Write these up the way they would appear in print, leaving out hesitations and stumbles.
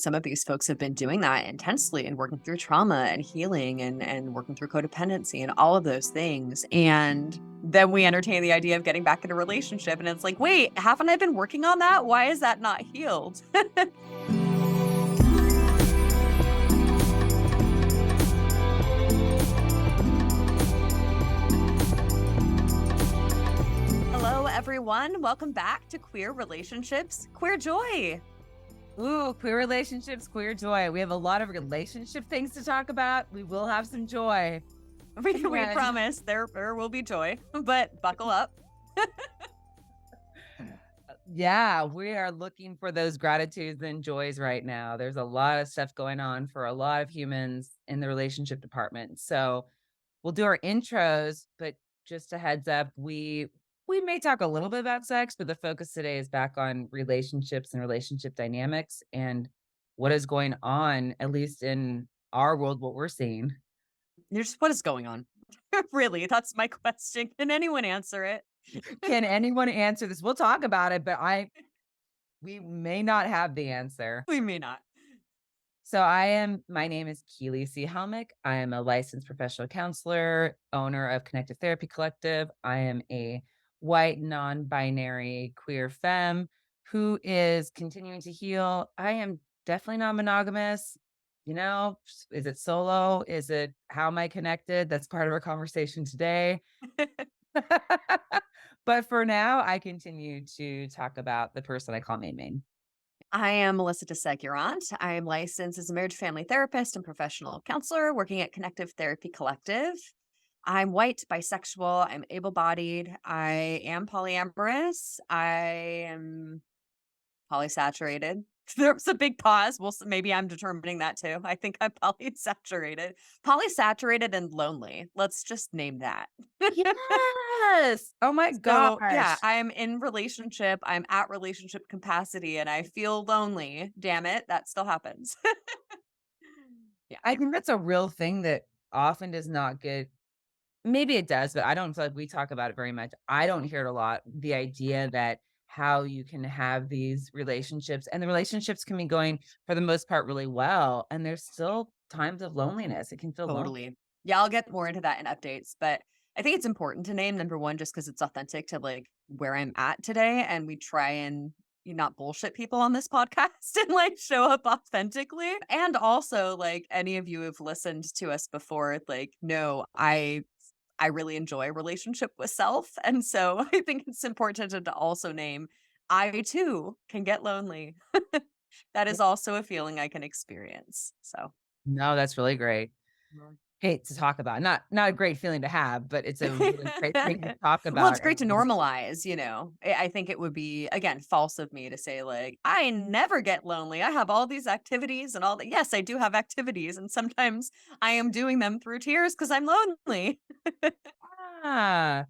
Some of these folks have been doing that intensely and working through trauma and healing and working through codependency and all of those things. And then we entertain the idea of getting back in a relationship. And it's like, wait, haven't I been working on that? Why is that not healed? Hello, everyone. Welcome back to Queer Relationships, Queer Joy. Ooh, queer relationships, queer joy. We have a lot of relationship things to talk about. We will have some joy. We And promise there will be joy, but buckle up. yeah, we are looking for those gratitudes and joys right now. There's a lot of stuff going on for a lot of humans in the relationship department. So we'll do our intros, but just a heads up, we may talk a little bit about sex, but the focus today is back on relationships and relationship dynamics and what is going on, at least in our world, what we're seeing. There's what is going on? Really, that's my question. Can anyone answer it? Can anyone answer this? We'll talk about it, but we may not have the answer. We may not. So my name is Keely C. Helmick. I am a licensed professional counselor, owner of Connective Therapy Collective. I am a white, non-binary queer femme who is continuing to heal. I am definitely not monogamous. Is it solo? Is it how am I connected? That's part of our conversation today. But for now, I continue to talk about the person I call Main Main. I am Melissa DeSegurant. I am licensed as a marriage family therapist and professional counselor working at Connective Therapy Collective. I'm white, bisexual, I'm able bodied, I am polyamorous, I am polysaturated. There's a big pause. Maybe I'm determining that too. I think I'm polysaturated. Polysaturated and lonely. Let's just name that. Yes! Oh my So, yeah, gosh. I'm in relationship, I'm at relationship capacity, and I feel lonely. Damn it, that still happens. Yeah, I think that's a real thing that often does not get maybe it does, but I don't feel like we talk about it very much. I don't hear it a lot. The idea that how you can have these relationships and the relationships can be going for the most part really well, and there's still times of loneliness. It can feel lonely. totally. Yeah, I'll get more into that in updates, but I think it's important to name number 1 just because it's authentic to, like, where I'm at today, and we try and not bullshit people on this podcast and, like, show up authentically. And also, like, any of you who've listened to us before, like, no, I really enjoy relationship with self, and so I think it's important to also name, I too can get lonely. That Yeah. is also a feeling I can experience, so No, that's really great. Mhm. Hate to talk about. Not a great feeling to have, but it's a really great thing to talk Well, it's about great and to normalize, I think it would be, again, false of me to say, like, "I never get lonely, I have all these activities and all that." Yes, I do have activities, and sometimes I am doing them through tears because 'cause I'm lonely. Ah,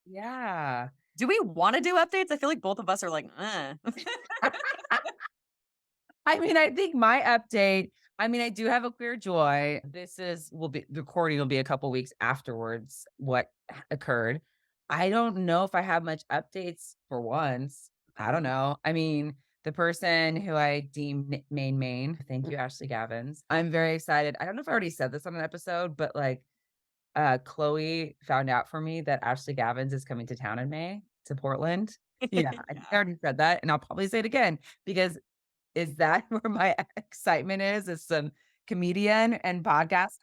yeah. Do we wanna do updates? I feel like both of us are like, I mean, I think my update I do have a queer joy. The recording will be a couple weeks afterwards what occurred. I don't know if I have much updates for once. I don't know. I mean, the person who I deem main, thank you, Ashley Gavins. I'm very excited. I don't know if I already said this on an episode, but like Chloe found out for me that Ashley Gavins is coming to town in May to Portland. Yeah, I think I Yeah. already said that, and I'll probably say it again because is that where my excitement is? Is some comedian and podcast.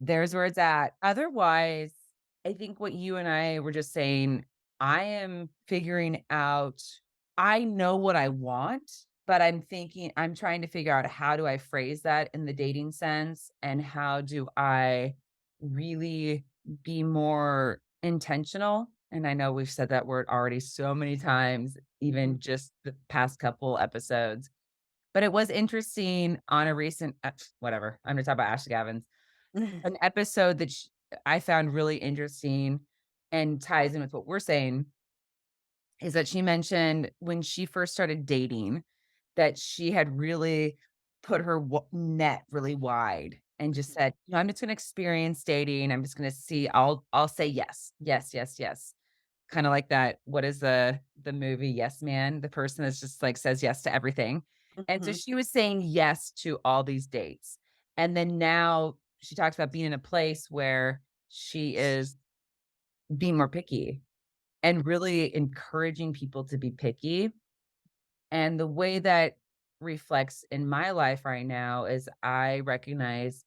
There's where it's at. Otherwise, I think what you and I were just saying, I am figuring out I know what I want, but I'm trying to figure out how do I phrase that in the dating sense and how do I really be more intentional? And I know we've said that word already so many times, Mhm. even just the past couple episodes. But it was interesting on a recent whatever. I'm gonna talk about Ashley Gavins. An episode that I found really interesting and ties in with what we're saying is that she mentioned when she first started dating that she had really put her net really wide and just said, I'm just going to experience dating. I'm just going to see. I'll say yes, yes, yes, yes." Kind of like that. What is the movie Yes Man? The person that's just like says yes to everything. And so Mhm. she was saying yes to all these dates. And then now she talks about being in a place where she is being more picky and really encouraging people to be picky. And the way that reflects in my life right now is I recognize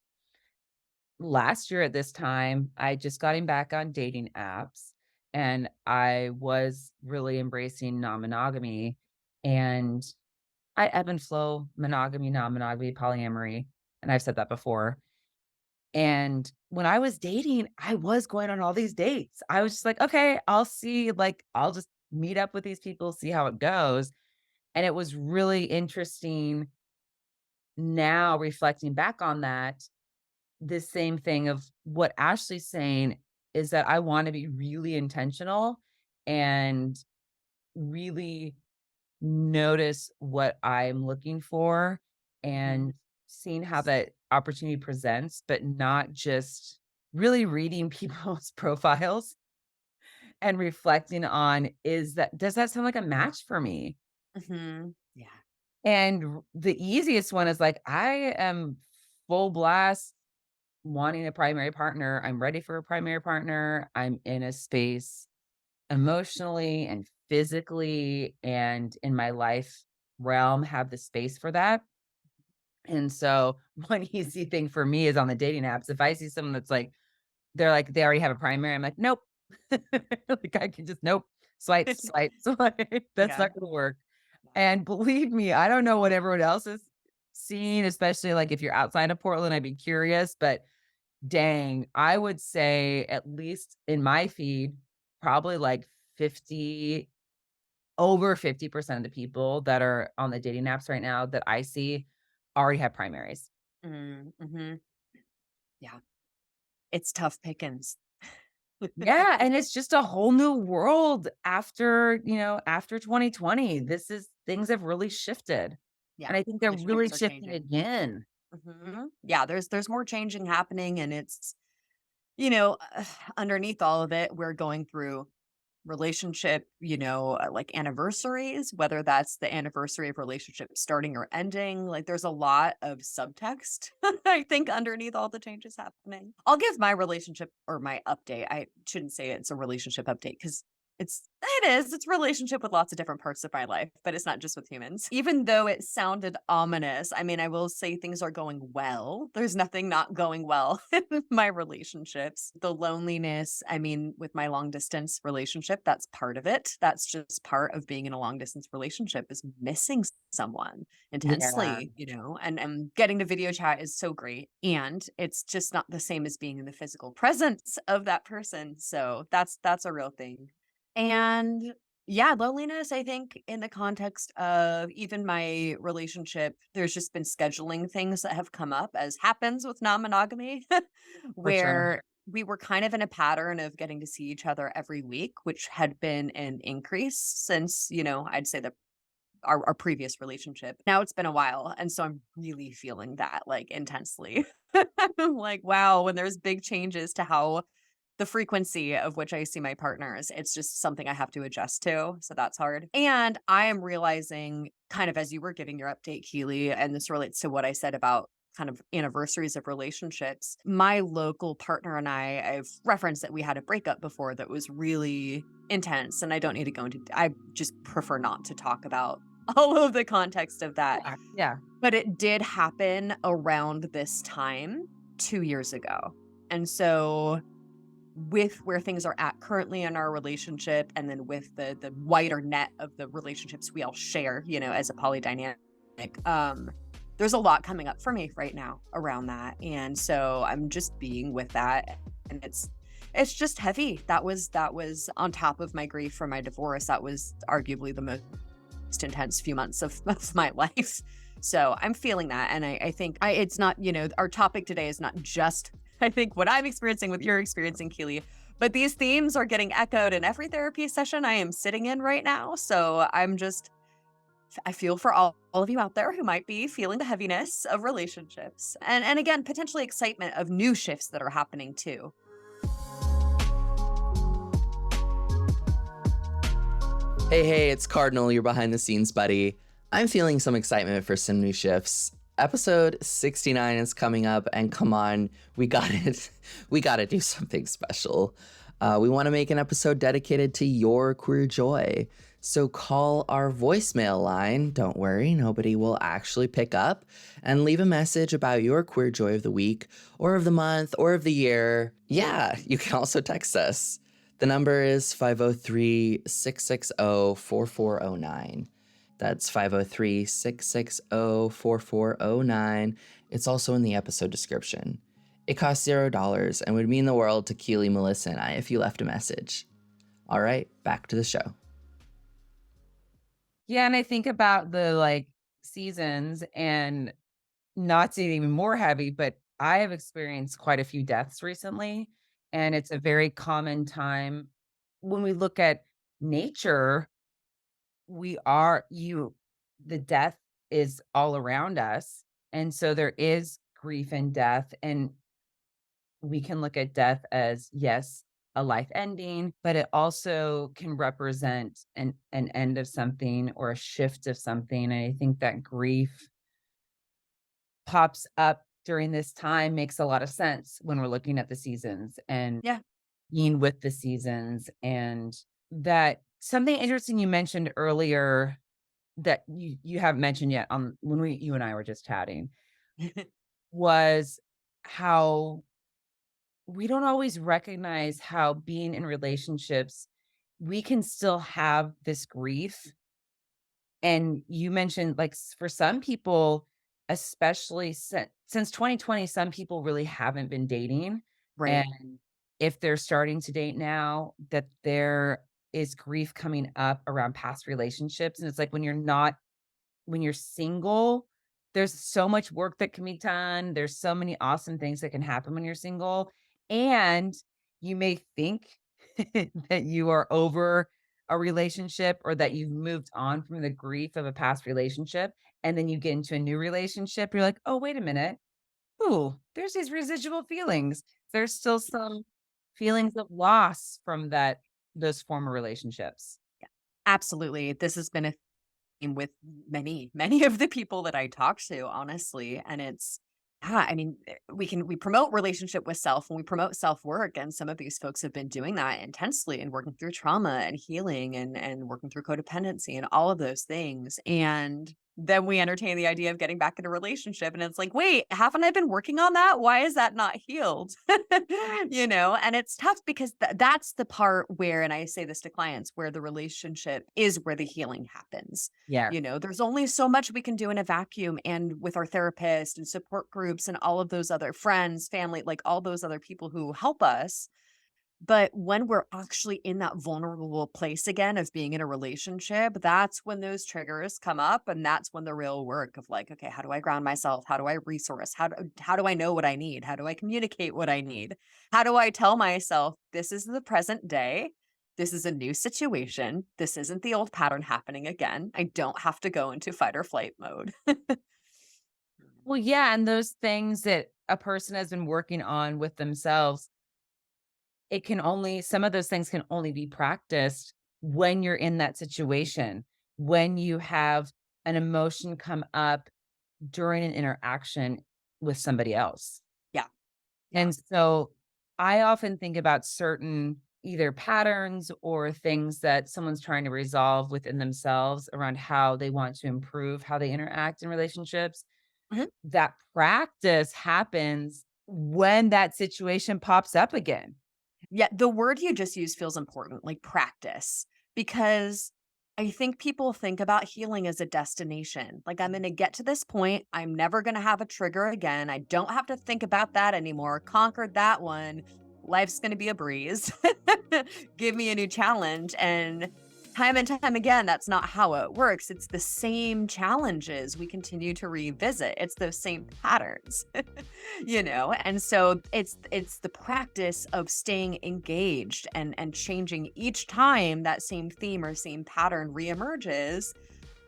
last year at this time, I just gotten back on dating apps and I was really embracing non-monogamy, and I ebb and flow monogamy, non-monogamy, polyamory. And I've said that before. And when I was dating, I was going on all these dates. I was just like, okay, I'll see, like, I'll just meet up with these people, see how it goes. And it was really interesting now reflecting back on that. The same thing of what Ashley's saying is that I want to be really intentional and really notice what I'm looking for Mhm. and seeing how that opportunity presents, but not just really reading people's profiles and reflecting on, does that sound like a match for me? Mhm. Yeah. And the easiest one is like, I am full blast wanting a primary partner. I'm ready for a primary partner. I'm in a space emotionally and physically and in my life realm have the space for that. And so one easy thing for me is on the dating apps. If I see someone that's like, they're like, they already have a primary, I'm like, nope. Like I can just, nope, swipe, swipe, swipe. That's Yeah. not gonna work. And believe me, I don't know what everyone else is seeing, especially like if you're outside of Portland, I'd be curious, but dang, I would say at least in my feed, probably like 50 over 50% of the people that are on the dating apps right now that I see already have primaries. Mm, mhm. Yeah. It's tough pickings. Yeah, and it's just a whole new world after, after 2020. This is things have really shifted. Yeah. And I think they're really Relationships are shifting changing. again. Mhm. Yeah, there's more changing happening, and it's, underneath all of it, we're going through relationship, like anniversaries, whether that's the anniversary of relationship starting or ending. Like there's a lot of subtext, I think, underneath all the changes happening. I'll give my relationship or my update. I shouldn't say it's a relationship update because it's relationship with lots of different parts of my life, but it's not just with humans. Even though it sounded ominous, I mean, I will say things are going well. There's nothing not going well in my relationships. The loneliness, I mean, with my long distance relationship, that's part of it. That's just part of being in a long distance relationship is missing someone Yeah. intensely, and getting to video chat is so great. And it's just not the same as being in the physical presence of that person. So that's a real thing. And yeah, loneliness, I think, in the context of even my relationship, there's just been scheduling things that have come up, as happens with non monogamy, For sure. where we were kind of in a pattern of getting to see each other every week, which had been an increase since, I'd say our previous relationship. Now it's been a while. And so I'm really feeling that like intensely. I'm like, wow, when there's big changes to how the frequency of which I see my partners, it's just something I have to adjust to. So that's hard. And I am realizing, kind of as you were giving your update, Keely, and this relates to what I said about kind of anniversaries of relationships. My local partner and I've referenced that we had a breakup before that was really intense. And I don't need to go into, I just prefer not to talk about all of the context of that. Yeah. Yeah. But it did happen around this time 2 years ago. And so with where things are at currently in our relationship and then with the wider net of the relationships we all share, as a polydynamic, um, there's a lot coming up for me right now around that. And so I'm just being with that, and it's just heavy. That was on top of my grief from my divorce. That was arguably the most intense few months of my life. So I'm feeling that. And I think it's not, our topic today is not just, I think, what I'm experiencing, what you're experiencing, Keely, but these themes are getting echoed in every therapy session I am sitting in right now. So I feel for all of you out there who might be feeling the heaviness of relationships and again, potentially excitement of new shifts that are happening too. Hey, it's Cardinal, your behind the scenes buddy. I'm feeling some excitement for some new shifts. Episode 69 is coming up, and come on, we got it. We got to do something special. We want to make an episode dedicated to your queer joy. So call our voicemail line. Don't worry, nobody will actually pick up, and leave a message about your queer joy of the week, or of the month, or of the year. Yeah, you can also text us. The number is 503 660 4409. That's 503 660 4409. It's also in the episode description. It costs $0 and would mean the world to Keely, Melissa, and I if you left a message. All right, back to the show. Yeah, and I think about the, like, seasons and not to get even more heavy, but I have experienced quite a few deaths recently, and it's a very common time when we look at nature, we are you the death is all around us, and so there is grief and death, and we can look at death as, yes, a life ending, but it also can represent an end of something or a shift of something, and I think that grief pops up during this time makes a lot of sense when we're looking at the seasons and Yeah. being with the seasons, and that something interesting you mentioned earlier that you haven't mentioned yet on when we you and I were just chatting was how we don't always recognize how being in relationships, we can still have this grief. And you mentioned, like, for some people, especially since 2020, some people really haven't been dating. Right. And if they're starting to date now, that there is grief coming up around past relationships. And it's like when you're single, there's so much work that can be done. There's so many awesome things that can happen when you're single. And you may think that you are over a relationship or that you've moved on from the grief of a past relationship. And then you get into a new relationship. You're like, oh, wait a minute. Ooh, there's these residual feelings. There's still some feelings of loss from those former relationships. Absolutely. This has been a with many, many of the people that I talk to, honestly. And it's, yeah, I mean, we promote relationship with self and we promote self-work. And some of these folks have been doing that intensely and working through trauma and healing and working through codependency and all of those things. And then we entertain the idea of getting back in a relationship. And it's like, wait, haven't I been working on that? Why is that not healed? And it's tough because that's the part where, and I say this to clients, where the relationship is where the healing happens. Yeah. There's only so much we can do in a vacuum and with our therapist and support groups and all of those other friends, family, like all those other people who help us. But when we're actually in that vulnerable place again of being in a relationship, that's when those triggers come up. And that's when the real work of like, okay, how do I ground myself? How do I resource? How do I know what I need? How do I communicate what I need? How do I tell myself this is the present day? This is a new situation. This isn't the old pattern happening again. I don't have to go into fight or flight mode. Well, yeah, and those things that a person has been working on with themselves, it can only some of those things can only be practiced when you're in that situation, when you have an emotion come up during an interaction with somebody else. Yeah. Yeah. And so I often think about certain either patterns or things that someone's trying to resolve within themselves around how they want to improve how they interact in relationships. Mhm. That practice happens when that situation pops up again. Yeah, the word you just used feels important, like practice, because I think people think about healing as a destination. Like, I'm going to get to this point. I'm never going to have a trigger again. I don't have to think about that anymore. Conquered that one. Life's going to be a breeze. Give me a new challenge. And time again, that's not how it works. It's the same challenges we continue to revisit. It's those same patterns. And so it's the practice of staying engaged and changing each time that same theme or same pattern reemerges,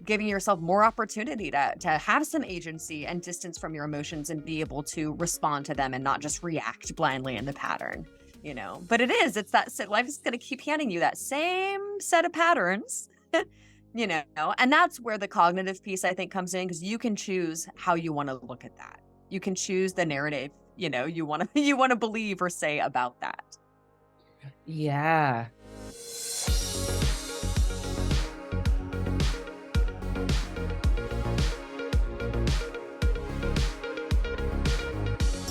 giving yourself more opportunity to have some agency and distance from your emotions and be able to respond to them and not just react blindly in the pattern. But it's that life is going to keep handing you that same set of patterns you know, and that's where the cognitive piece I think comes in because you can choose how you want to look at that. You can choose the narrative, you want to you want to believe or say about that. Yeah.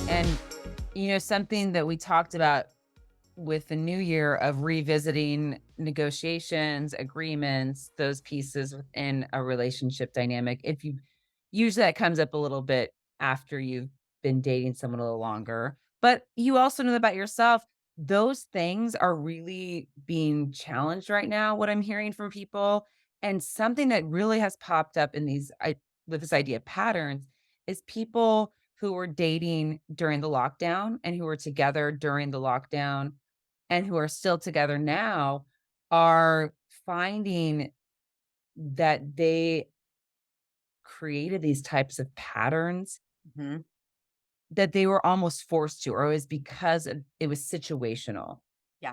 And, something that we talked about with the new year of revisiting negotiations, agreements, those pieces within a relationship dynamic. If you usually that comes up a little bit after you've been dating someone a little longer, but you also know about yourself. Those things are really being challenged right now, what I'm hearing from people. And something that really has popped up in with this idea of patterns is people who were dating during the lockdown and who were together during the lockdown and who are still together now are finding that they created these types of patterns Mhm. that they were almost forced to, or it was because it was situational. Yeah.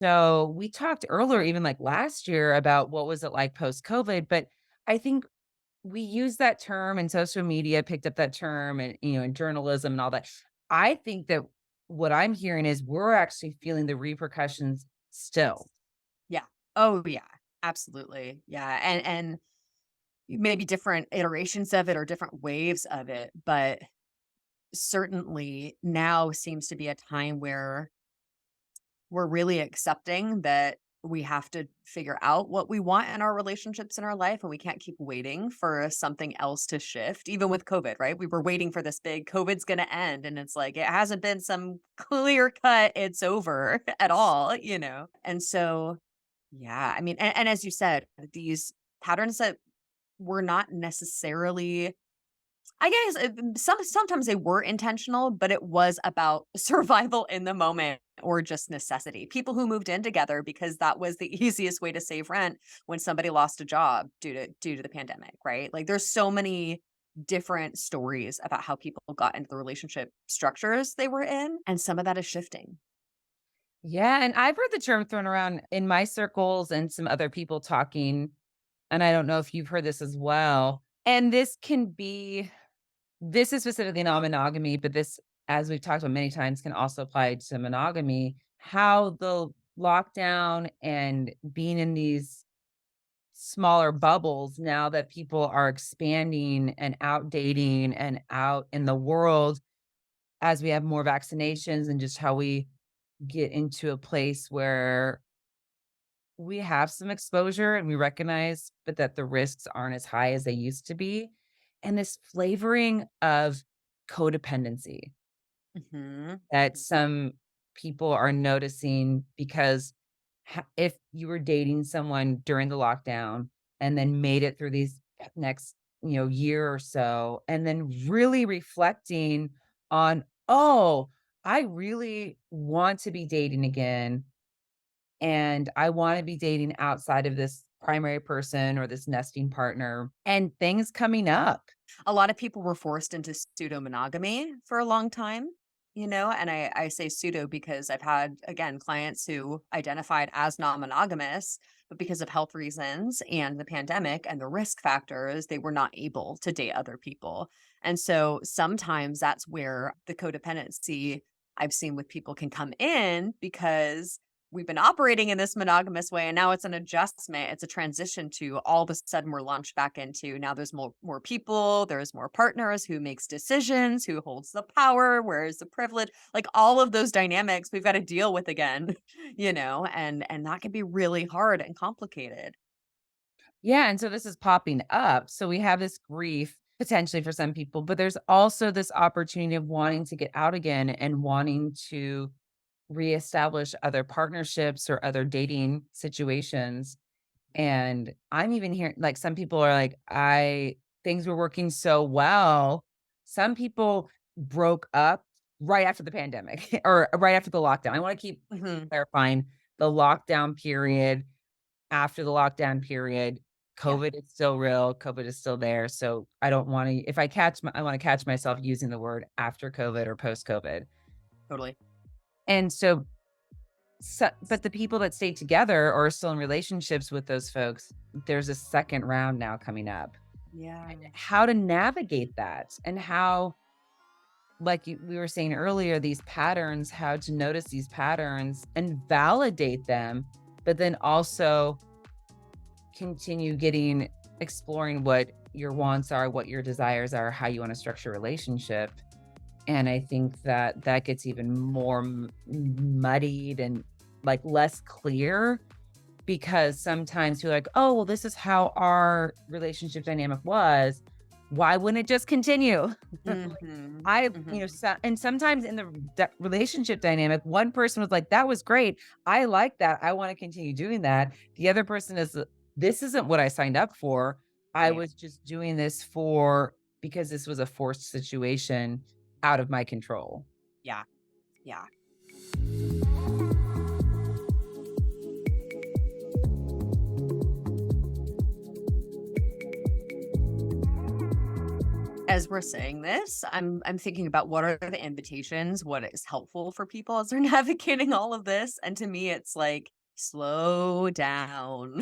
So we talked earlier, even like last year, about what was it like post COVID, but I think we use that term and social media picked up that term and, and journalism and all that. I think that what I'm hearing is we're actually feeling the repercussions still. Yeah. Oh, yeah. Absolutely. Yeah. And maybe different iterations of it or different waves of it, but certainly now seems to be a time where we're really accepting that we have to figure out what we want in our relationships in our life and we can't keep waiting for something else to shift. Even with COVID, right? We were waiting for this big COVID's going to end and it's like it hasn't been some clear cut it's over at all. And so yeah, I mean and as you said, these patterns that were not necessarily I guess sometimes they were intentional, but it was about survival in the moment or just necessity. People who moved in together because that was the easiest way to save rent when somebody lost a job due to the pandemic, right? Like there's so many different stories about how people got into the relationship structures they were in, and some of that is shifting. Yeah. And I've heard the term thrown around in my circles and some other people talking. And I don't know if you've heard this as well. And this is specifically non-monogamy, but this, as we've talked about many times, can also apply to monogamy. How the lockdown and being in these smaller bubbles now that people are expanding and out dating and out in the world as we have more vaccinations and just how we get into a place where we have some exposure and we recognize, but that the risks aren't as high as they used to be. And this flavoring of codependency Mhm. that some people are noticing because if you were dating someone during the lockdown and then made it through these next year or so and then really reflecting on, oh, I really want to be dating again and I want to be dating outside of this primary person or this nesting partner and things coming up. A lot of people were forced into pseudo monogamy for a long time, and I say pseudo because I've had, again, clients who identified as non monogamous, but because of health reasons and the pandemic and the risk factors, they were not able to date other people. And so sometimes that's where the codependency I've seen with people can come in because we've been operating in this monogamous way and now it's an adjustment, it's a transition to all of a sudden we're launched back into now there's more people, there's more partners, who makes decisions, who holds the power, where is the privilege, like all of those dynamics we've got to deal with again. And that can be really hard and complicated. Yeah, and so this is popping up. So we have this grief potentially for some people, but there's also this opportunity of wanting to get out again and wanting to reestablish other partnerships or other dating situations. And I'm even hearing like some people are like, I things were working so well. Some people broke up right after the pandemic or right after the lockdown. I want to keep Mhm. clarifying the lockdown period. After the lockdown period, Yeah, COVID is still real, COVID is still there, so I don't wanna if I catch my I wanna catch myself using the word after COVID or post COVID. totally. And so but the people that stay together or are still in relationships with those folks, there's a second round now coming up. Yeah. And how to navigate that and how, like we were saying earlier, these patterns, how to notice these patterns and validate them, but then also continue exploring what your wants are, what your desires are, how you want to structure a relationship. And I think that that gets even more muddied and like less clear because sometimes you're like, oh, well, this is how our relationship dynamic was. Why wouldn't it just continue? Mhm. Mhm. And sometimes in the relationship dynamic, one person was like, that was great. I like that. I want to continue doing that. The other person is, this isn't what I signed up for. I Right. was just doing this because this was a forced situation out of my control. Yeah. Yeah. As we're saying this, I'm thinking about what are the invitations, what is helpful for people as they're navigating all of this, and to me, it's like, slow down.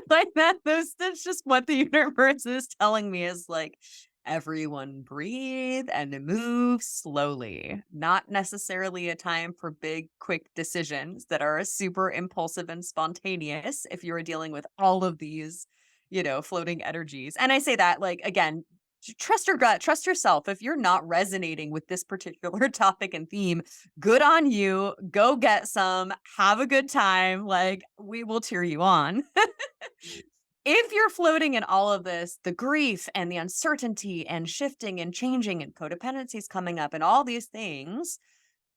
Like that's just what the universe is telling me is like, everyone breathe and move slowly. Not necessarily a time for big, quick decisions that are super impulsive and spontaneous if you're dealing with all of these, floating energies. And I say that like, again, trust your gut, trust yourself. If you're not resonating with this particular topic and theme, good on you. Go get some, have a good time. Like, we will cheer you on. If you're floating in all of this, the grief and the uncertainty and shifting and changing and codependencies coming up and all these things,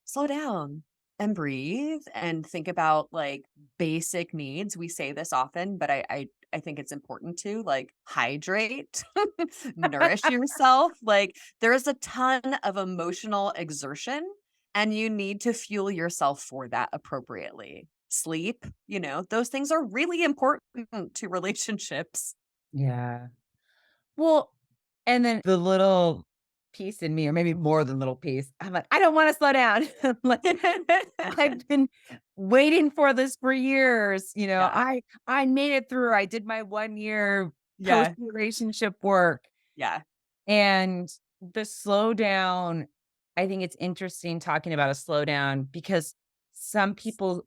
slow down and breathe and think about like basic needs. We say this often, but I think it's important to like hydrate, nourish yourself. Like there's a ton of emotional exertion and you need to fuel yourself for that appropriately. Sleep, those things are really important to relationships. Yeah. Well, and then the little piece in me, or maybe more than little piece, I'm like, I don't want to slow down. Like I've been waiting for this for years. Yeah. I made it through. I did my 1 year post Yeah. relationship work Yeah. and the slowdown. I think it's interesting talking about a slowdown because some people,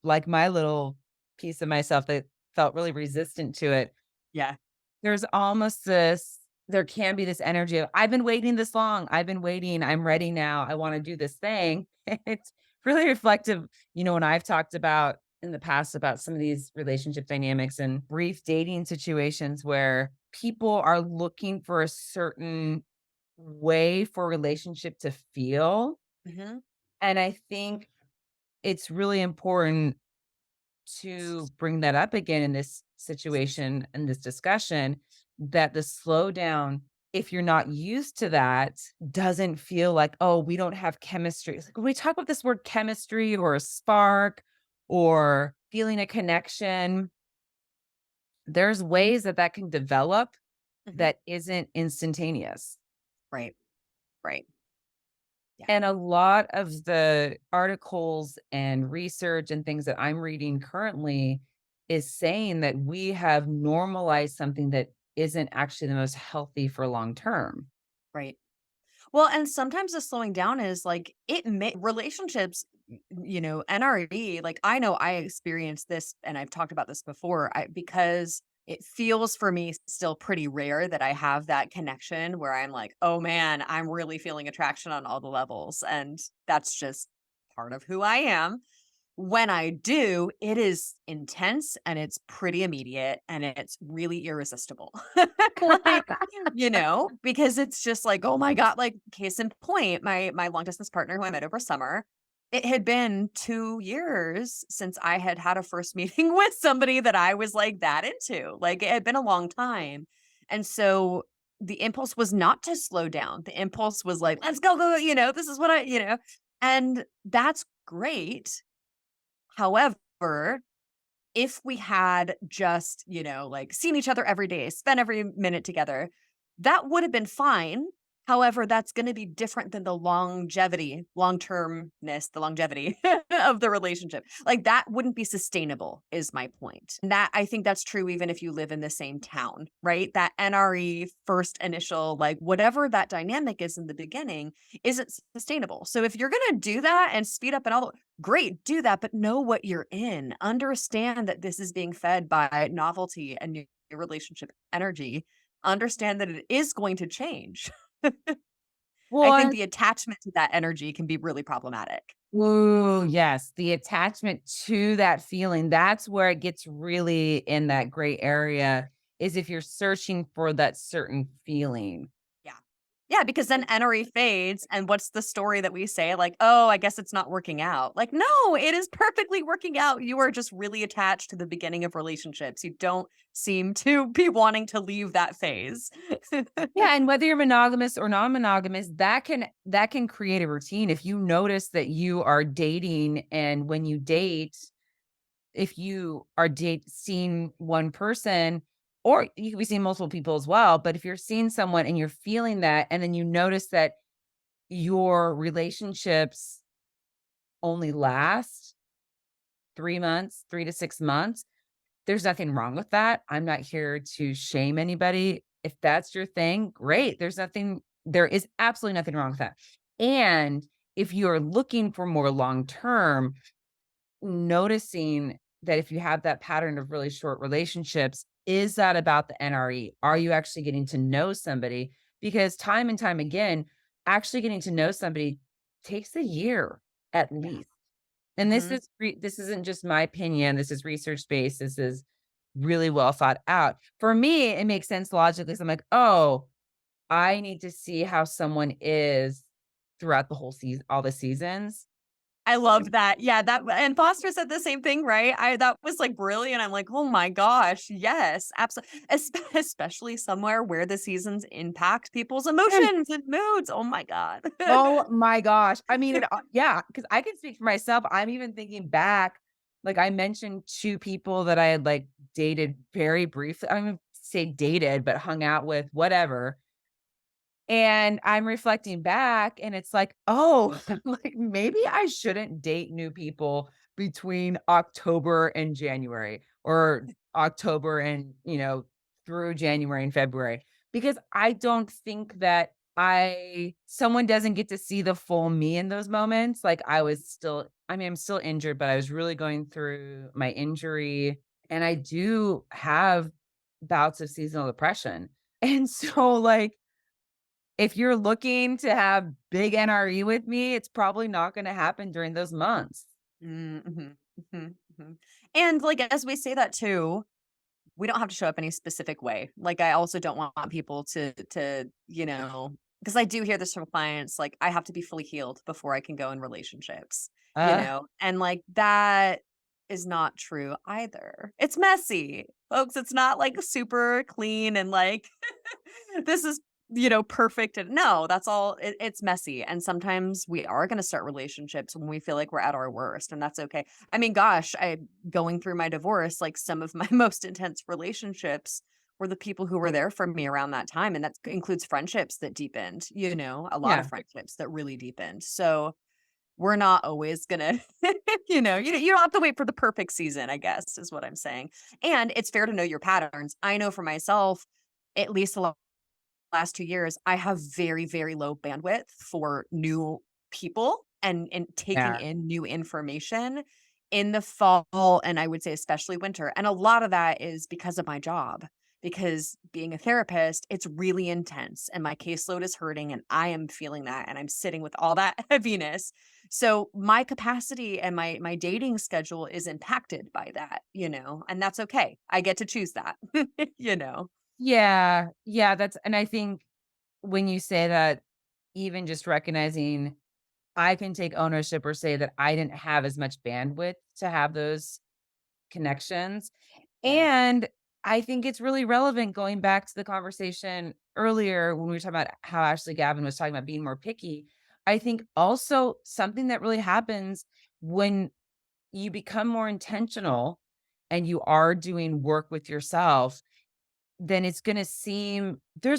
like my little piece of myself that felt really resistant to it, Yeah. there's almost there can be this energy of, I've been waiting this long. I've been waiting. I'm ready now. I want to do this thing. It's really reflective, when I've talked about in the past about some of these relationship dynamics and brief dating situations where people are looking for a certain way for a relationship to feel. Mhm. And I think it's really important to bring that up again in this situation, in this discussion, that the slowdown, if you're not used to that, doesn't feel like, oh, we don't have chemistry. It's like when we talk about this word chemistry or a spark or feeling a connection, there's ways that that can develop Mhm. that isn't instantaneous. Right. Right. Yeah. And a lot of the articles and research and things that I'm reading currently is saying that we have normalized something that isn't actually the most healthy for long term. Right. Well, and sometimes the slowing down is like it may relationships, NRE, like I know I experienced this and I've talked about this before. Because it feels for me still pretty rare that I have that connection where I'm like, oh man, I'm really feeling attraction on all the levels. And that's just part of who I am. When I do, it is intense and it's pretty immediate and it's really irresistible. Like, because it's just like, oh my God, like case in point, my long distance partner who I met over summer, it had been 2 years since I had had a first meeting with somebody that I was like that into. Like it had been a long time. And so the impulse was not to slow down. The impulse was like, let's go, go, this is what and that's great. However, if we had just, like seen each other every day, spent every minute together, that would have been fine. However, that's going to be different than the longevity, long termness, the longevity of the relationship. Like that wouldn't be sustainable is my point. And that I think that's true even if you live in the same town, right? That NRE first initial, like whatever that dynamic is in the beginning isn't sustainable. So if you're going to do that and speed up and all, great, do that, but know what you're in. Understand that this is being fed by novelty and new relationship energy. Understand that it is going to change. I think Well, the attachment to that energy can be really problematic. ooh, yes, the attachment to that feeling, that's where it gets really in that gray area, is if you're searching for that certain feeling. Yeah. Yeah, because then NRE fades, and what's the story that we say? Like, "Oh, I guess it's not working out." Like, no, it is perfectly working out. You are just really attached to the beginning of relationships. You don't seem to be wanting to leave that phase. Yeah, and whether you're monogamous or non-monogamous, that can create a routine. If you notice that you are dating and when you date, if you are seeing one person, or you could be seeing multiple people as well, but if you're seeing someone and you're feeling that, and then you notice that your relationships only last 3 months, 3 to 6 months, there's nothing wrong with that. I'm not here to shame anybody. If that's your thing, great. There is absolutely nothing wrong with that. And if you're looking for more long term, noticing that if you have that pattern of really short relationships, is that about the NRE? Are you actually getting to know somebody? Because time and time again, actually getting to know somebody takes a year at Yeah. least. And Mhm. this isn't just my opinion. This is research based. This is really well thought out. For me, it makes sense logically. So I'm like, oh, I need to see how someone is throughout the whole season, all the seasons. I love that. Yeah, that and Foster said the same thing, right? I that was, like, brilliant. I'm like, "Oh my gosh, yes, absolutely." Especially somewhere where the seasons impact people's emotions and moods. Oh my god. Oh my gosh. I mean, yeah, because I can speak for myself. I'm even thinking back, like I mentioned 2 people that I had like dated very briefly. I don't even say dated, but hung out with, whatever. And I'm reflecting back and it's like, oh, like maybe I shouldn't date new people between October and January, or October and, through January and February, because I don't think that someone doesn't get to see the full me in those moments. Like I'm still injured, but I was really going through my injury, and I do have bouts of seasonal depression. And so like, if you're looking to have big NRE with me, it's probably not gonna happen during those months. Mm, mhm, mhm, mhm. And, like, as we say that too, we don't have to show up any specific way. Like, I also don't want people to, because I do hear this from clients, like, I have to be fully healed before I can go in relationships, Uh, and, like, that is not true either. It's messy, folks. It's not, like, super clean and, like, this is, perfect and no, that's all it's messy, and sometimes we are gonna start relationships when we feel like we're at our worst, and that's okay. I mean, gosh, I going through my divorce, like, some of my most intense relationships were the people who were there for me around that time, and that includes friendships that deepened, a lot of yeah, friendships that really deepened. So, we're not always gonna, you don't have to wait for the perfect season, I guess, is what I'm saying. And it's fair to know your patterns. I know for myself, at least the last 2 years, I have very, very low bandwidth for new people and taking yeah, in new information in the fall, and I would say especially winter, and a lot of that is because of my job, because being a therapist, it's really intense, and my caseload is hurting, and I am feeling that, and I'm sitting with all that heaviness. So, my capacity and my dating schedule is impacted by that, and that's okay. I get to choose that, you know? yeah, and I think when you say that, even just recognizing I can take ownership or say that I didn't have as much bandwidth to have those connections. Yeah. And I think it's really relevant going back to the conversation earlier when we were talking about how Ashley Gavin was talking about being more picky. I think also something that really happens when you become more intentional and you are doing work with yourself, then there's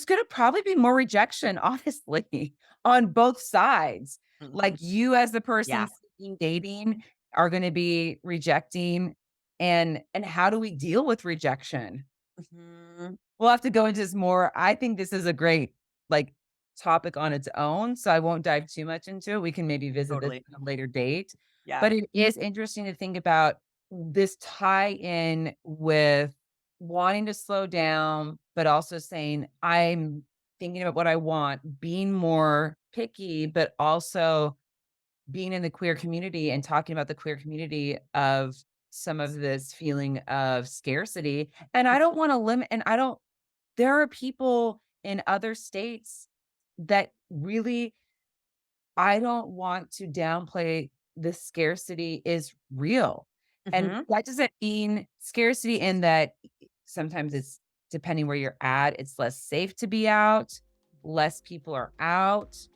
gonna probably be more rejection, honestly, on both sides. Mhm. Like, you as the Yeah. person seeking dating, are going to be rejecting, and how do we deal with rejection? Mhm. We'll have to go into this more. I think this is a great, like, topic on its own, so I won't dive too much into it. We can maybe visit this Totally. at a later date, Yeah. but it is interesting to think about this tie in with wanting to slow down, but also saying, "I'm thinking about what I want," being more picky, but also being in the queer community and talking about the queer community of some of this feeling of scarcity. And I don't wanna limit, and I don't there are people in other states that really, I don't want to downplay, the scarcity is real. And Mhm. that doesn't mean scarcity in that sometimes it's, depending where you're at, it's less safe to be out, less people are out.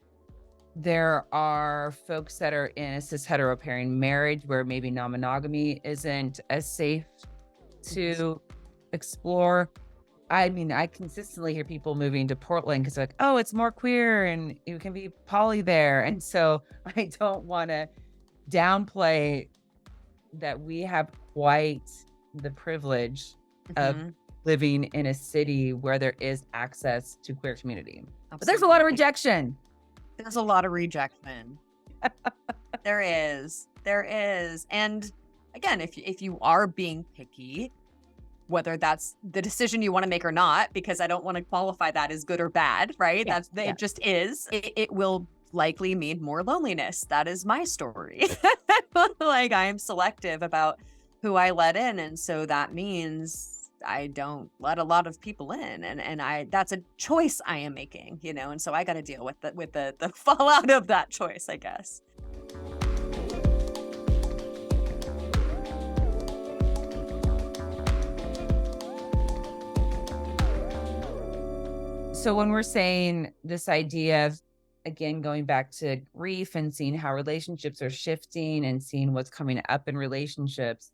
There are folks that are in a cis hetero pairing marriage where maybe non-monogamy isn't as safe Mhm. to explore. I mean, I consistently hear people moving to Portland because, like, "Oh, it's more queer and you can be poly there." And so I don't wanna downplay that we have quite the privilege of Mhm. living in a city where there is access to queer community. But there's a lot of Absolutely. rejection. There's a lot of rejection. There is. There is. And again, if you are being picky, whether that's the decision you wanna make or not, because I don't wanna qualify that as good or bad, right? Yeah, That's yeah. it just is. It will likely mean more loneliness. That is my story. Like, I am selective about who I let in, and so that means I don't let a lot of people in, and I that's a choice I am making, and so I gotta deal with the fallout of that choice, I guess. So when we're saying this idea of, again, going back to grief and seeing how relationships are shifting and seeing what's coming up in relationships,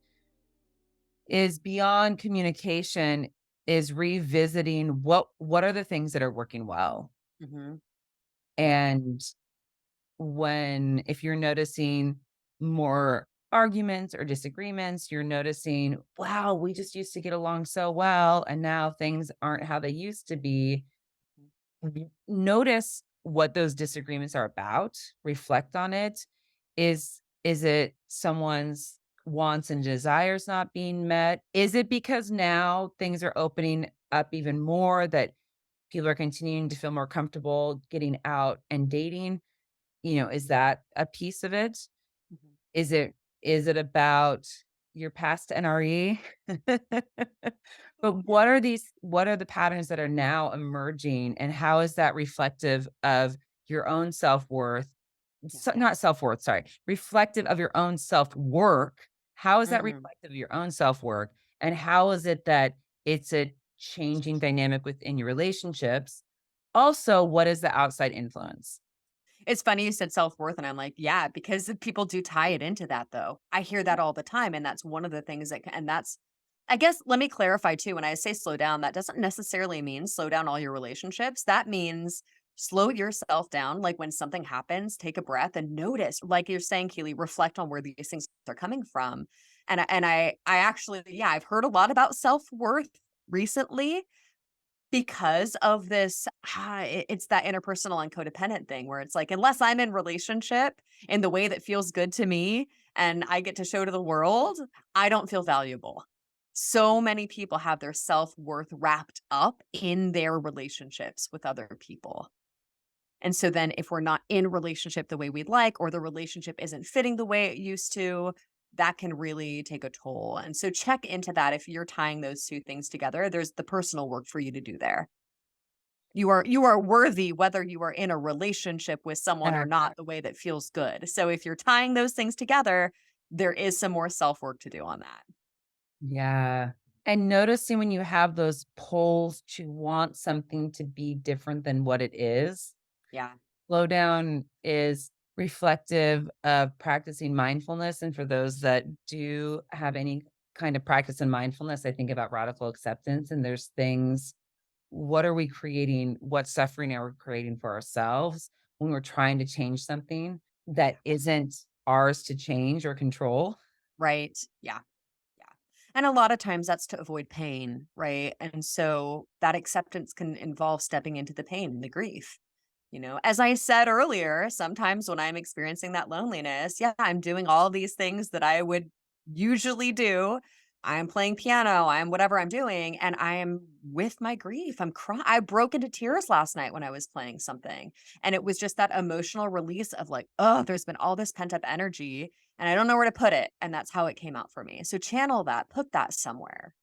is beyond communication, is revisiting what are the things that are working well. Mhm. And when, if you're noticing more arguments or disagreements, you're noticing, wow, we just used to get along so well and now things aren't how they used to be. Notice what those disagreements are about, reflect on it. Is it someone's wants and desires not being met? Is it because now things are opening up even more, that people are continuing to feel more comfortable getting out and dating? Is that a piece of it? Mhm. Is it about your past NRE? But Yeah. what are the patterns that are now emerging, and how is that reflective of your own self-worth? Yeah. Not self-worth, sorry, reflective of your own self-work. How is that Mhm. reflective of your own self-work? And how is it that it's a changing dynamic within your relationships? Also, what is the outside influence? It's funny you said self-worth, and I'm like, yeah, because people do tie it into that, though. I hear that all the time, and that's one of the things and that's I guess let me clarify too, when I say slow down, that doesn't necessarily mean slow down all your relationships. That means slow yourself down, like, when something happens, take a breath and notice, like you're saying, Keely, reflect on where these things are coming from. And I actually, yeah, I've heard a lot about self-worth recently, because of this, it's that interpersonal and codependent thing where it's like, unless I'm in relationship in the way that feels good to me and I get to show to the world, I don't feel valuable. So many people have their self-worth wrapped up in their relationships with other people. And so then if we're not in relationship the way we'd like, or the relationship isn't fitting the way it used to, that can really take a toll. And so check into that if you're tying those two things together. There's the personal work for you to do there. You are worthy whether you are in a relationship with someone or not the way that feels good. So if you're tying those things together, there is some more self-work to do on that. Yeah. And noticing when you have those pulls to want something to be different than what it is. Yeah. Slow down is reflective of practicing mindfulness. And for those that do have any kind of practice in mindfulness, I think about radical acceptance. And there's things, what are we creating? What suffering are we creating for ourselves when we're trying to change something that isn't ours to change or control. Right. Yeah. Yeah. And a lot of times that's to avoid pain, right? And so that acceptance can involve stepping into the pain and the grief. As I said earlier, sometimes when I'm experiencing that loneliness, yeah, I'm doing all these things that I would usually do. I'm playing piano, I'm whatever I'm doing, and I am with my grief. I'm crying. I broke into tears last night when I was playing something. And it was just that emotional release of like, oh, there's been all this pent up energy and I don't know where to put it. And that's how it came out for me. So channel that, put that somewhere.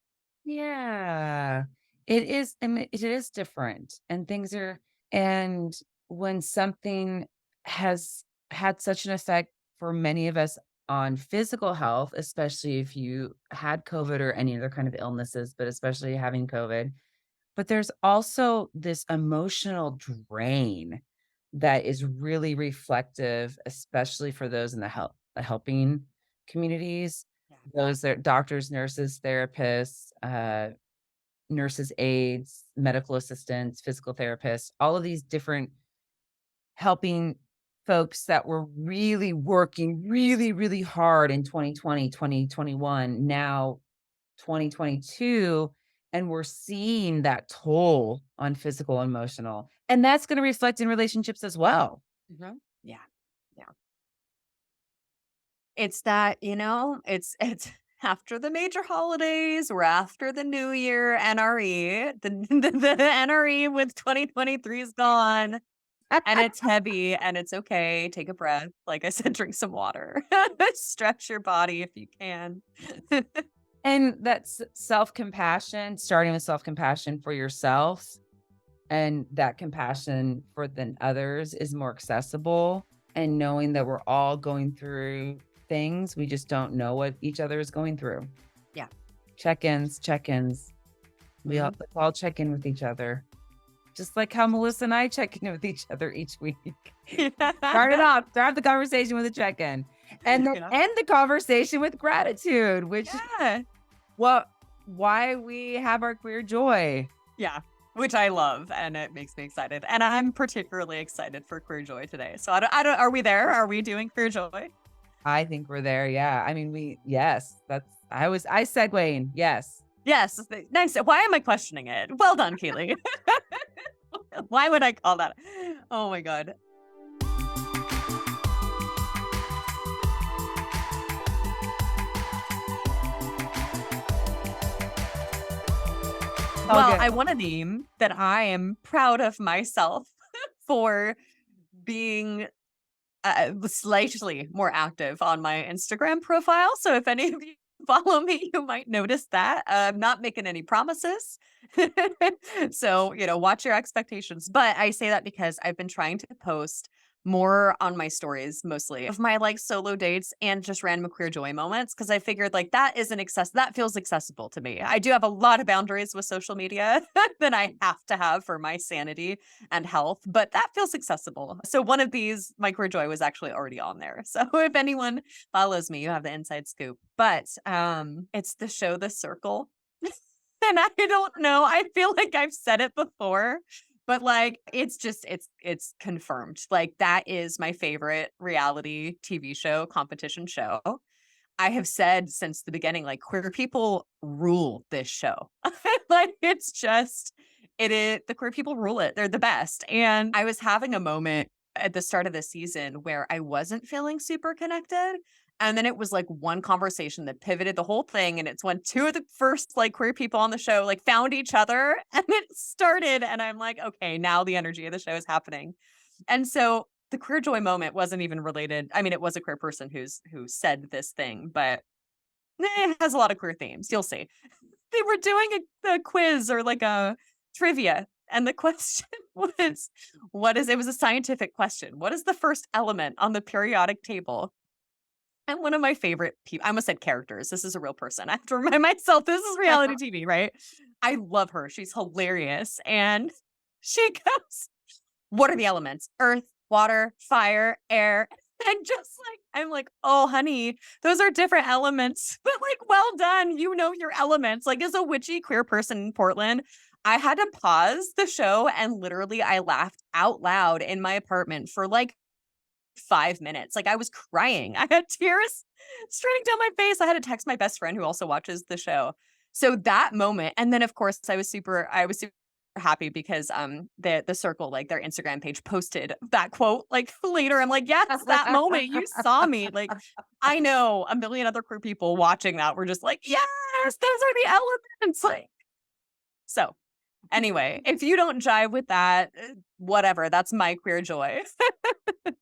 Yeah. It is, I mean, it is different and things are, and when something has had such an effect for many of us on physical health, especially if you had COVID or any other kind of illnesses, but especially having COVID, but there's also this emotional drain that is really reflective, especially for those in the helping communities, Yeah. those that doctors, nurses, therapists, nurses, aides, medical assistants, physical therapists, all of these different helping folks that were really working really, really hard in 2020, 2021, now 2022, and we're seeing that toll on physical, emotional, and that's gonna reflect in relationships as well. Mhm. Yeah. Yeah. It's that, it's after the major holidays, we're after the New Year NRE. The NRE with 2023 is gone, and it's heavy, and it's okay. Take a breath. Like I said, drink some water. Stretch your body if you can. And that's self-compassion, starting with self-compassion for yourself, and that compassion for then others is more accessible, and knowing that we're all going through things, we just don't know what each other is going through. Yeah. Check-ins, check-ins. Mhm. Let's all check in with each other. Just like how Melissa and I check in with each other each week. Start the conversation with a check-in, and then Yeah. end the conversation with gratitude, which is Yeah. what why we have our queer joy. Yeah. Which I love, and it makes me excited. And I'm particularly excited for Queer Joy today. So I don't, are we there? Are we doing Queer Joy? I think we're there, yeah. I mean, yes, I segueing, yes. Yes. Nice. Why am I questioning it? Well done, Keely. Why would I call that? Oh my god. All Well, good. I want a name that I am proud of myself for being slightly more active on my Instagram profile. So if any of you follow me, you might notice that. I'm not making any promises. So, watch your expectations. But I say that because I've been trying to post more on my stories, mostly of my like solo dates and just random queer joy moments. Cause I figured like that feels accessible to me. I do have a lot of boundaries with social media that I have to have for my sanity and health, but that feels accessible. So one of these, my queer joy, was actually already on there. So if anyone follows me, you have the inside scoop. But it's the show The Circle. And I don't know. I feel like I've said it before, but like it's confirmed. Like that is my favorite reality TV show, competition show. I have said since the beginning, like queer people rule this show. Like it is the queer people rule it. They're the best. And I was having a moment at the start of the season where I wasn't feeling super connected. And then it was like one conversation that pivoted the whole thing. And it's when two of the first like queer people on the show like found each other and it started. And I'm like, okay, now the energy of the show is happening. And so the queer joy moment wasn't even related. I mean, it was a queer person who said this thing, but it has a lot of queer themes. You'll see. They were doing a quiz or like a trivia, and the question was, it was a scientific question. What is the first element on the periodic table? And one of my favorite people, I almost said characters. This is a real person. I have to remind myself this is reality TV, right? I love her. She's hilarious. And she goes, what are the elements? Earth, water, fire, air. And just like, I'm like, oh, honey, those are different elements. But like, well done. You know your elements. Like, as a witchy queer person in Portland, I had to pause the show and literally I laughed out loud in my apartment for like 5 minutes. Like I was crying. I had tears streaming down my face. I had to text my best friend who also watches the show. So that moment, and then of course I was super happy because the circle, like their Instagram page, posted that quote like later. I'm like, yes, that moment you saw me. Like I know a million other queer people watching that were just like, yes, those are the elements. Like so. Anyway, if you don't jive with that, whatever, that's my queer joy.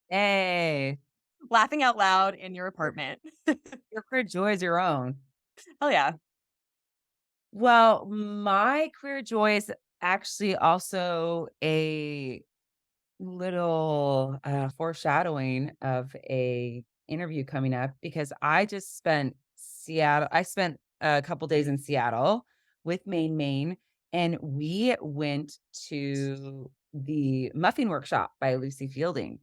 Hey, Laughing out loud in your apartment. your queer joy is your own. Oh yeah. Well, my queer joy is actually also a little foreshadowing of a interview coming up because I spent a couple days in Seattle with Maine, and we went to the muffin workshop by Lucy Fielding.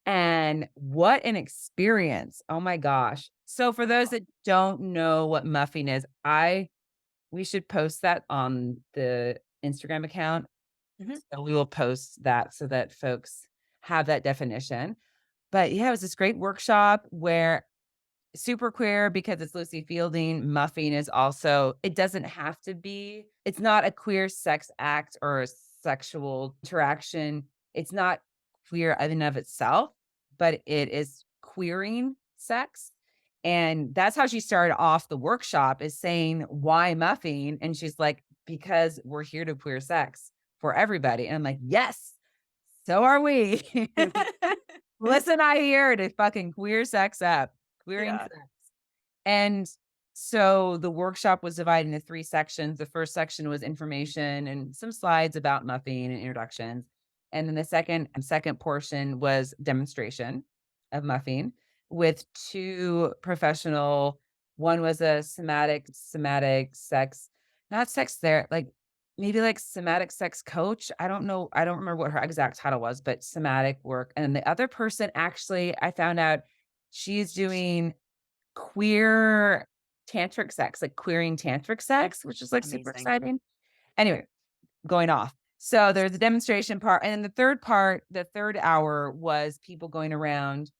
And what an experience. Oh my gosh. So for those that don't know what muffin is, I we should post that on the Instagram account. Mhm. So we will post that so that folks have that definition. But yeah, it was this great workshop where super queer because it's Lucy Fielding. Muffing is also, it doesn't have to be, it's not a queer sex act or a sexual interaction. It's not queer in and of itself, but it is queering sex. And that's how she started off the workshop is saying, why muffing? And she's like, because we're here to queer sex for everybody. And I'm like, yes, so are we. Listen, I hear to fucking queer sex up, queering Yeah. sex. And so the workshop was divided into 3 sections. The first section was information and some slides about muffing and introductions. And then the second portion was demonstration of muffing with 2 professional. One was a somatic sex, not sex there, like maybe like somatic sex coach. I don't know. I don't remember what her exact title was, but somatic work. And the other person actually, I found out she's doing queer tantric sex, like queering tantric sex, which is like super Amazing. exciting. Anyway, going off. So there's the demonstration part. And then the third part, the third hour was people going around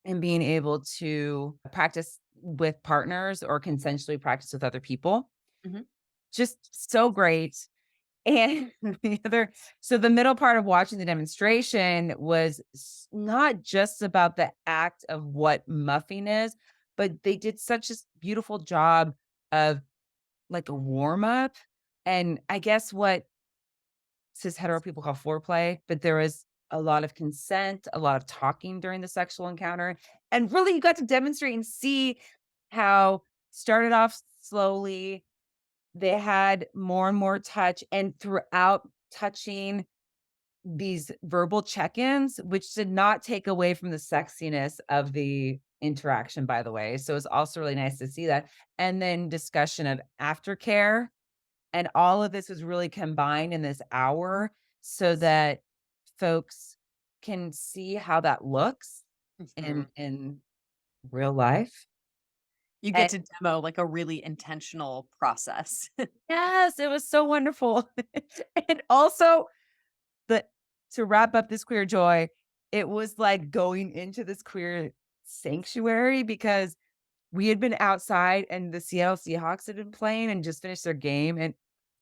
and being able to practice with partners or consensually practice with other people. Mhm. Just so great. And the middle part of watching the demonstration was not just about the act of what muffing is, but they did such a beautiful job of like a warm up. And I guess what cis hetero people call foreplay, but there was a lot of consent, a lot of talking during the sexual encounter. And really, you got to demonstrate and see how started off slowly, they had more and more touch, and throughout touching these verbal check-ins, which did not take away from the sexiness of the interaction, by the way. So it's also really nice to see that. And then discussion of aftercare. And all of this was really combined in this hour so that folks can see how that looks Mhm. in real life. You get And to demo like a really intentional process. yes, it was so wonderful. And also the to wrap up this queer joy, it was like going into this queer sanctuary because we had been outside and the Seattle Seahawks had been playing and just finished their game. And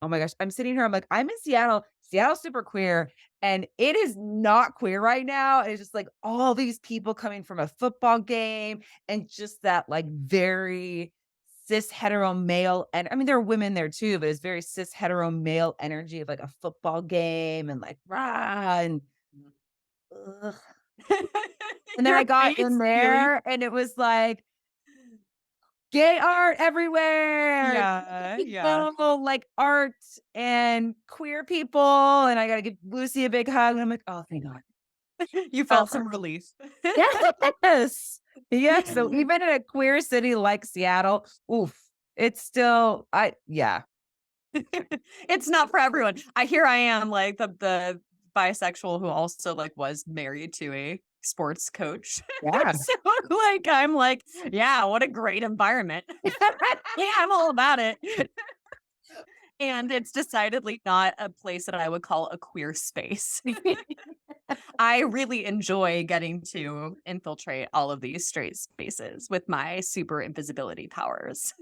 oh my gosh, I'm sitting here. I'm like, I'm in Seattle. Seattle's super queer. And it is not queer right now. And it's just like all these people coming from a football game and just that like very cis hetero male. And I mean, there are women there too, but it's very cis hetero male energy of like a football game and like rah and ugh. And then Your I got in face, Keely. there and it was like, gay art everywhere, Yeah, yeah. people, like, art and queer people, and I gotta give Lucy a big hug, and I'm like, "Oh, thank God." You Felt felt her. some relief. Yes. Yes, so even in a queer city like Seattle, oof, it's still yeah. It's not for everyone. I am like the bisexual who also like was married to a sports coach. Yeah. So like I'm like, yeah, what a great environment. Yeah, I'm all about it. And it's decidedly not a place that I would call a queer space. I really enjoy getting to infiltrate all of these straight spaces with my super invisibility powers.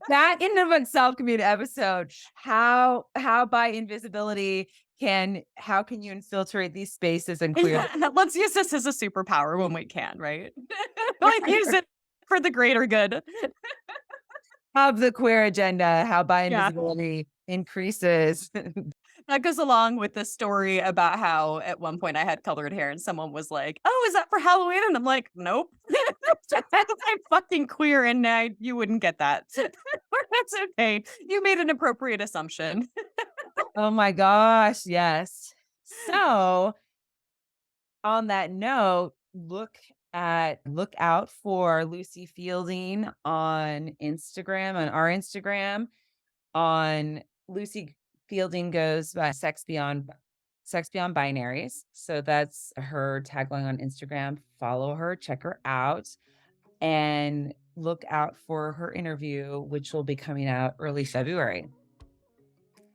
That in and of itself can be an episode. How by invisibility how can you infiltrate these spaces and queer Let's use this as a superpower when we can, right? Like use it for the greater good. of the queer agenda, how by Yeah. invisibility increases. That goes along with the story about how at one point I had colored hair and someone was like, "Oh, is that for Halloween?" And I'm like, "Nope." I'm fucking queer and you wouldn't get that. That's okay. You made an appropriate assumption. Oh my gosh, yes. So, on that note, look out for Lucy Fielding on Instagram, on our Instagram. On Lucy Fielding goes by Sex Beyond Binaries. So that's her tagline on Instagram. Follow her, check her out, and look out for her interview, which will be coming out early February.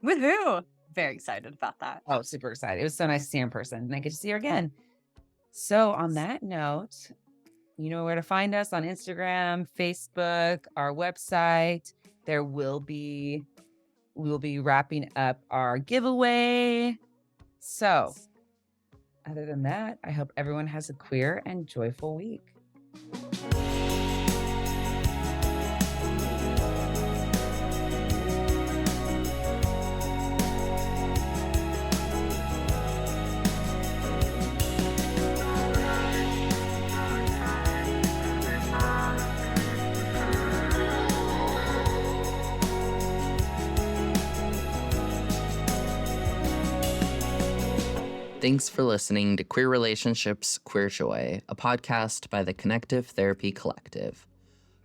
Woohoo! Very excited about that. Oh, super excited. It was so nice to see her in person, and I get to see her again. So on that note, you know where to find us on Instagram, Facebook, our website. We'll be wrapping up our giveaway. So, other than that, I hope everyone has a queer and joyful week. Thanks for listening to Queer Relationships, Queer Joy, a podcast by the Connective Therapy Collective.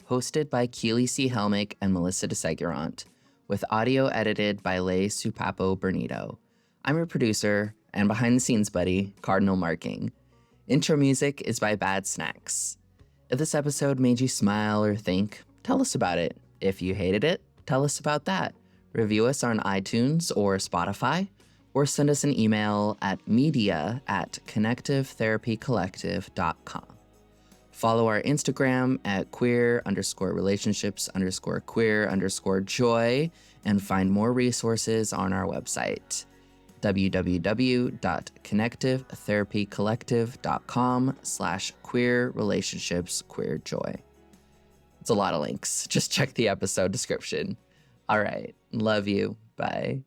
Hosted by Keely C. Helmick and Melisa DeSegurant, with audio edited by Leigh Supapo Bernito. I'm your producer and behind-the-scenes buddy, Cardinal Marking. Intro music is by Bad Snacks. If this episode made you smile or think, tell us about it. If you hated it, tell us about that. Review us on iTunes or Spotify, or send us an email at media@connectivetherapycollective.com. Follow our Instagram at queer_relationships_queer_joy and find more resources on our website, www.connectivetherapycollective.com/queer relationships_queer joy. It's a lot of links. Just check the episode description. All right. Love you. Bye.